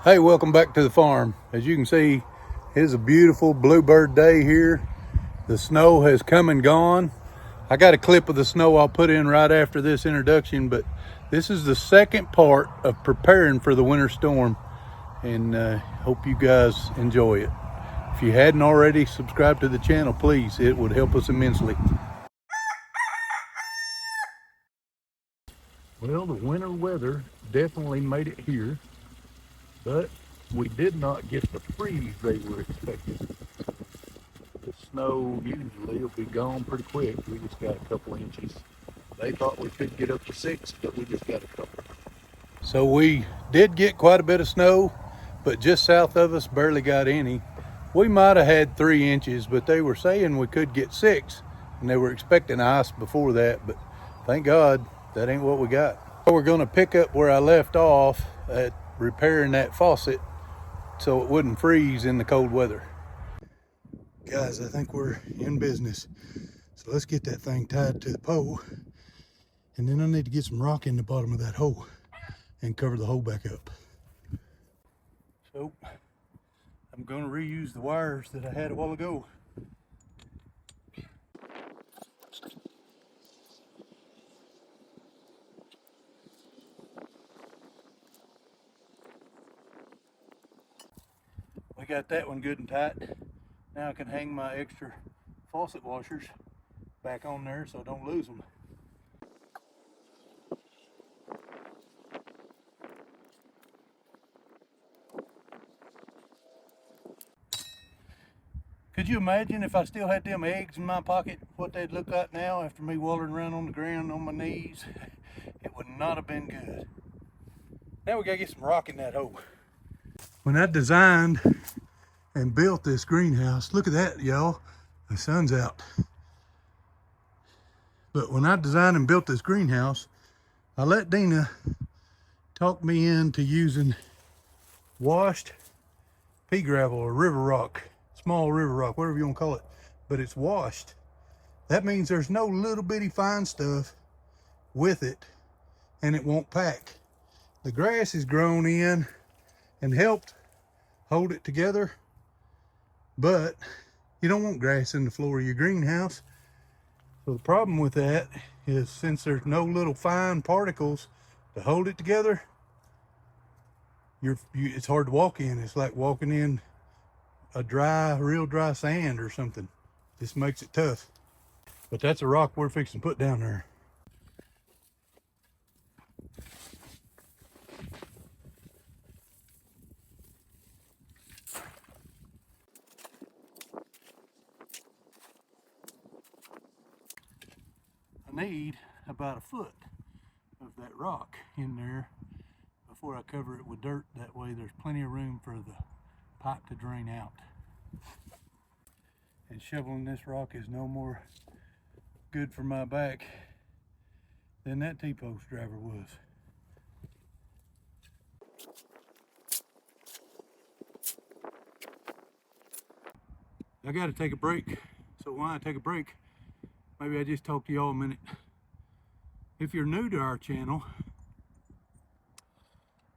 Hey, welcome back to the farm. As you can see, it's a beautiful bluebird day here. The snow has come and gone. I got a clip of the snow I'll put in right after this introduction, but this is the second part of preparing for the winter storm, and hope you guys enjoy it. If you hadn't already subscribed to the channel, please, it would help us immensely. Well, the winter weather definitely made it here, but we did not get the freeze they were expecting. The snow usually will be gone pretty quick. We just got a couple inches. They thought we could get up to 6, but we just got a couple. So we did get quite a bit of snow, but just south of us barely got any. We might have had 3 inches, but they were saying we could get 6, and they were expecting ice before that, but thank God that ain't what we got. We're gonna pick up where I left off at repairing that faucet so it wouldn't freeze in the cold weather. Guys, I think we're in business. So let's get that thing tied to the pole, and then I need to get some rock in the bottom of that hole and cover the hole back up. So I'm gonna reuse the wires that I had a while ago. We got that one good and tight. Now I can hang my extra faucet washers back on there so I don't lose them. Could you imagine if I still had them eggs in my pocket, what they'd look like now after me wallering around on the ground on my knees? It would not have been good. Now we gotta get some rock in that hole. When I designed and built this greenhouse, look at that, y'all, the sun's out. But when I designed and built this greenhouse, I let Dina talk me into using washed pea gravel or river rock, small river rock, whatever you want to call it, but it's washed. That means there's no little bitty fine stuff with it, and it won't pack. The grass is grown in and helped hold it together, but you don't want grass in the floor of your greenhouse. So the problem with that is, since there's no little fine particles to hold it together, it's hard to walk in. It's like walking in a real dry sand or something. This makes it tough. But that's a rock we're fixing to put down there. I need about a foot of that rock in there before I cover it with dirt. That way there's plenty of room for the pipe to drain out. And shoveling this rock is no more good for my back than that T-post driver was. I gotta take a break. So while I take a break, maybe I just talk to y'all a minute. If you're new to our channel,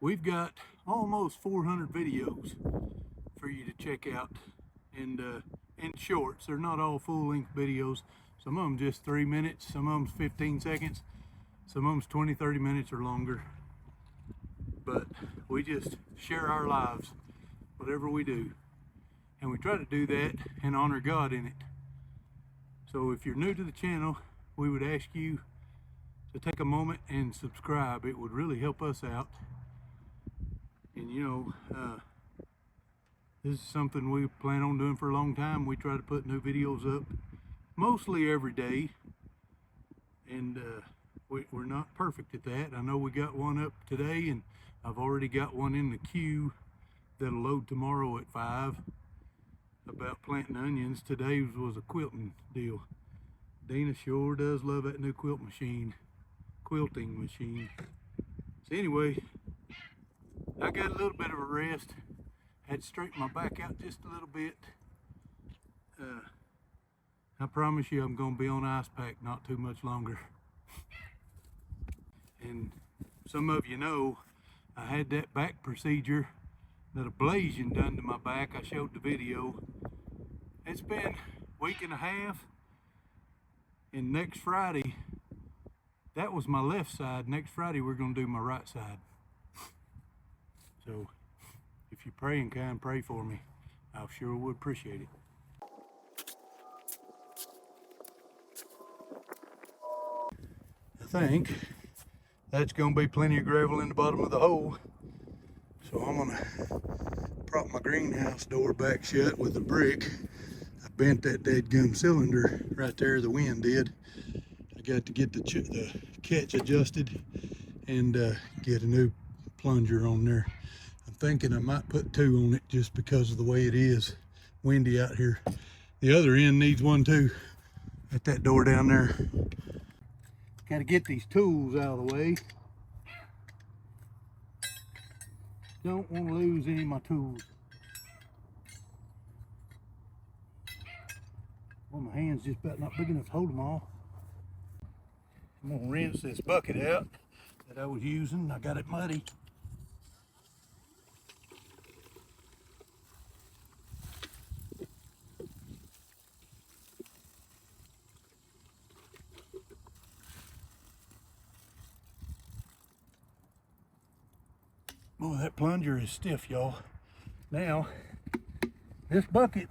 we've got almost 400 videos for you to check out, and shorts. They're not all full-length videos. Some of them just 3 minutes, some of them 15 seconds, some of them 20, 30 minutes or longer. But we just share our lives, whatever we do. And we try to do that and honor God in it. So if you're new to the channel, we would ask you to take a moment and subscribe. It would really help us out. And you know, this is something we plan on doing for a long time. We try to put new videos up mostly every day, and we're not perfect at that. I know we got one up today, and I've already got one in the queue that'll load tomorrow at 5 about planting onions. Today's was a quilting deal. Dina sure does love that new quilting machine. So anyway, I got a little bit of a rest. Had to straighten my back out just a little bit. I promise you I'm gonna be on ice pack not too much longer. And some of you know I had that back procedure that ablation done to my back. I showed the video. It's been a week and a half, and next Friday, that was my left side. Next Friday we're going to do my right side. So if you're praying kind, pray for me. I sure would appreciate it. I think that's going to be plenty of gravel in the bottom of the hole. So I'm going to prop my greenhouse door back shut with a brick. I bent that dead-gum cylinder right there, the wind did. I got to get the catch adjusted and get a new plunger on there. I'm thinking I might put 2 on it just because of the way it is windy out here. The other end needs one too, at that door down there. Got to get these tools out of the way. Don't want to lose any of my tools. Well, my hand's just about not big enough to hold them all. I'm going to rinse this bucket out that I was using. I got it muddy. Boy, that plunger is stiff, y'all. Now, this bucket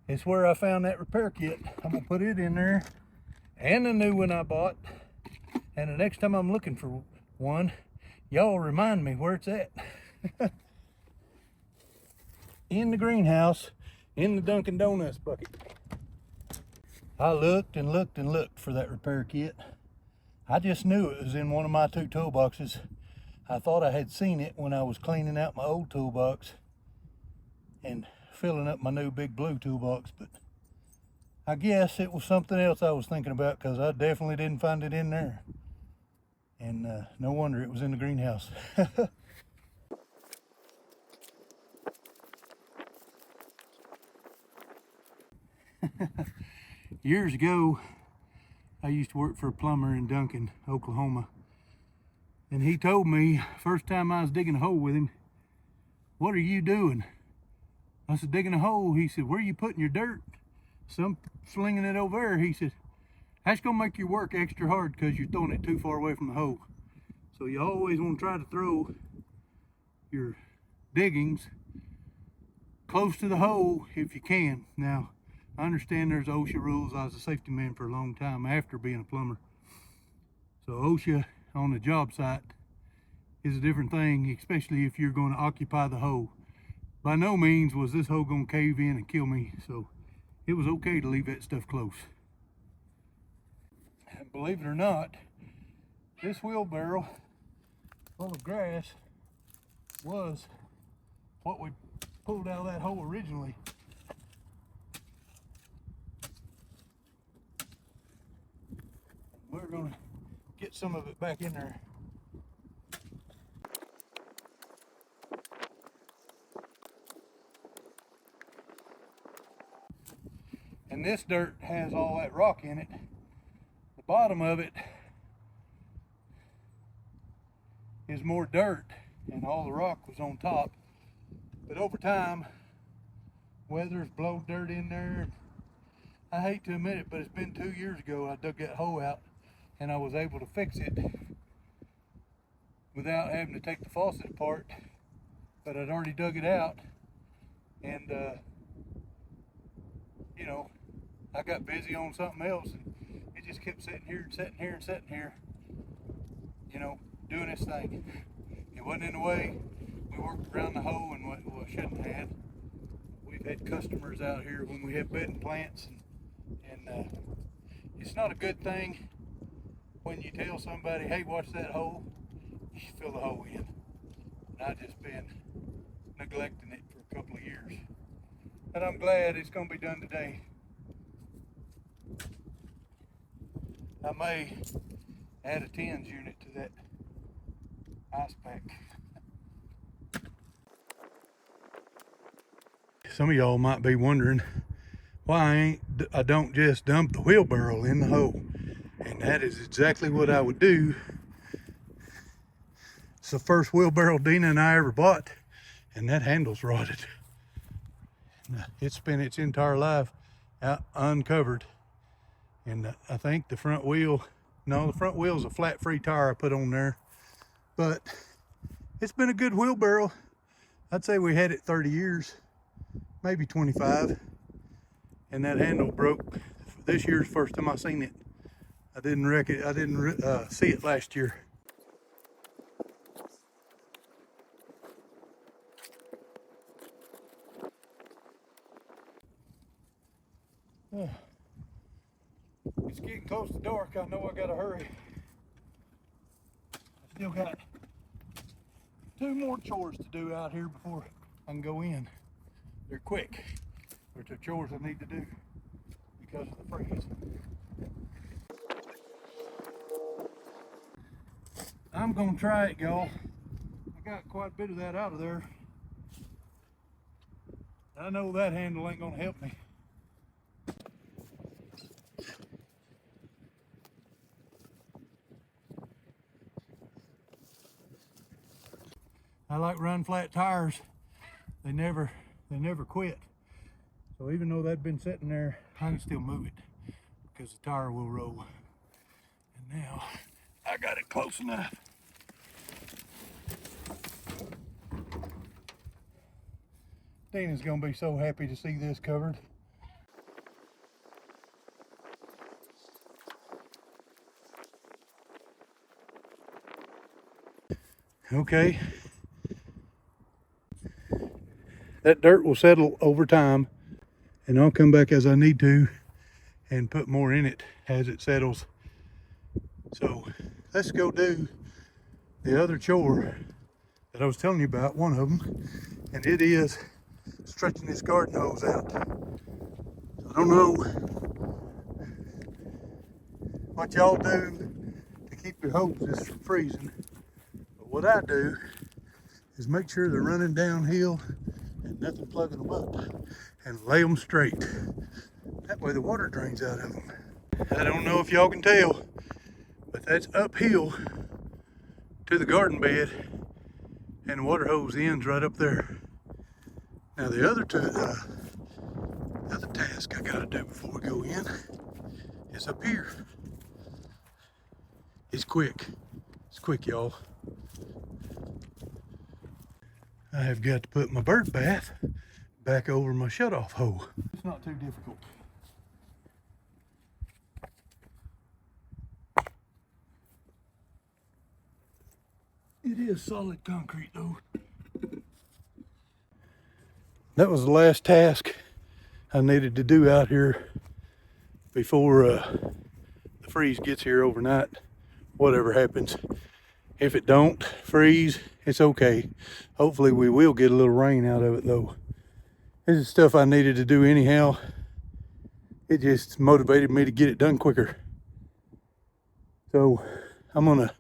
is where I found that repair kit. I'm gonna put it in there, and the new one I bought. And the next time I'm looking for one, y'all remind me where it's at. In the greenhouse, in the Dunkin' Donuts bucket. I looked and looked and looked for that repair kit. I just knew it was in one of my 2 toolboxes. I thought I had seen it when I was cleaning out my old toolbox and filling up my new big blue toolbox, but I guess it was something else I was thinking about, because I definitely didn't find it in there. And no wonder it was in the greenhouse. Years ago, I used to work for a plumber in Duncan, Oklahoma. And he told me, first time I was digging a hole with him, "What are you doing?" I said, "Digging a hole." He said, "Where are you putting your dirt?" "Some slinging it over there." He said, "That's gonna make your work extra hard because you're throwing it too far away from the hole. So you always want to try to throw your diggings close to the hole if you can." Now, I understand there's OSHA rules. I was a safety man for a long time after being a plumber. So OSHA on the job site is a different thing, especially if you're going to occupy the hole. By no means was this hole going to cave in and kill me, so it was okay to leave that stuff close. And believe it or not, this wheelbarrow full of grass was what we pulled out of that hole originally. We're going to get some of it back in there. And this dirt has all that rock in it. The bottom of it is more dirt, and all the rock was on top. But over time, weather's blown dirt in there. I hate to admit it, but it's been 2 years ago I dug that hole out, and I was able to fix it without having to take the faucet apart. But I'd already dug it out, and you know, I got busy on something else, and it just kept sitting here and sitting here and sitting here, you know, doing its thing. It wasn't in the way. We worked around the hole and what shouldn't have. We've had customers out here when we have bedding plants, and it's not a good thing when you tell somebody, "Hey, watch that hole," you fill the hole in. And I've just been neglecting it for a couple of years. But I'm glad it's going to be done today. I may add a tens unit to that ice pack. Some of y'all might be wondering why I don't just dump the wheelbarrow in the hole. And that is exactly what I would do. It's the first wheelbarrow Deanna and I ever bought, and that handle's rotted. It's spent its entire life out uncovered. And I think the front wheel, no, the front wheel's a flat free tire I put on there. But it's been a good wheelbarrow. I'd say we had it 30 years, maybe 25. And that handle broke. This year's the first time I seen it. I didn't see it last year. It's getting close to dark. I know I gotta hurry. I still got 2 more chores to do out here before I can go in. They're quick, but they're chores I need to do because of the freeze. I'm gonna try it, y'all. I got quite a bit of that out of there. I know that handle ain't gonna help me. I like run flat tires. They never quit. So even though that'd been sitting there, I can still move it because the tire will roll. And now I got it close enough. Deanna's gonna be so happy to see this covered. Okay. That dirt will settle over time, and I'll come back as I need to and put more in it as it settles. So let's go do the other chore that I was telling you about, one of them, and it is stretching this garden hose out. I don't know what y'all do to keep your hoses from freezing, but what I do is make sure they're running downhill and nothing plugging them up, and lay them straight. That way the water drains out of them. I don't know if y'all can tell, but that's uphill to the garden bed, and the water hose ends right up there. Now the other task I gotta do before we go in is up here. It's quick. It's quick, y'all. I have got to put my bird bath back over my shutoff hole. It's not too difficult. It is solid concrete though. That was the last task I needed to do out here before the freeze gets here overnight. Whatever happens. If it don't freeze, it's okay. Hopefully we will get a little rain out of it though. This is stuff I needed to do anyhow. It just motivated me to get it done quicker. So I'm gonna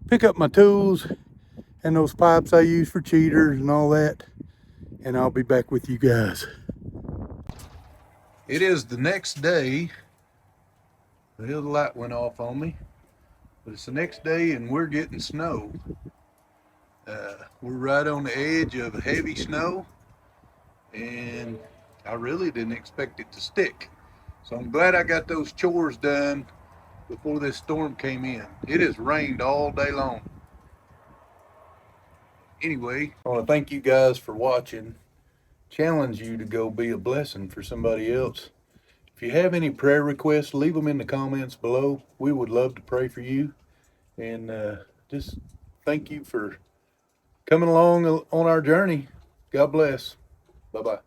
pick up my tools and those pipes I use for cheaters and all that, and I'll be back with you guys. It is the next day. The light went off on me. But it's the next day and we're getting snow. We're right on the edge of heavy snow, and I really didn't expect it to stick. So I'm glad I got those chores done before this storm came in. It has rained all day long. Anyway, I want to thank you guys for watching. Challenge you to go be a blessing for somebody else. If you have any prayer requests, leave them in the comments below. We would love to pray for you. And just thank you for coming along on our journey. God bless. Bye-bye.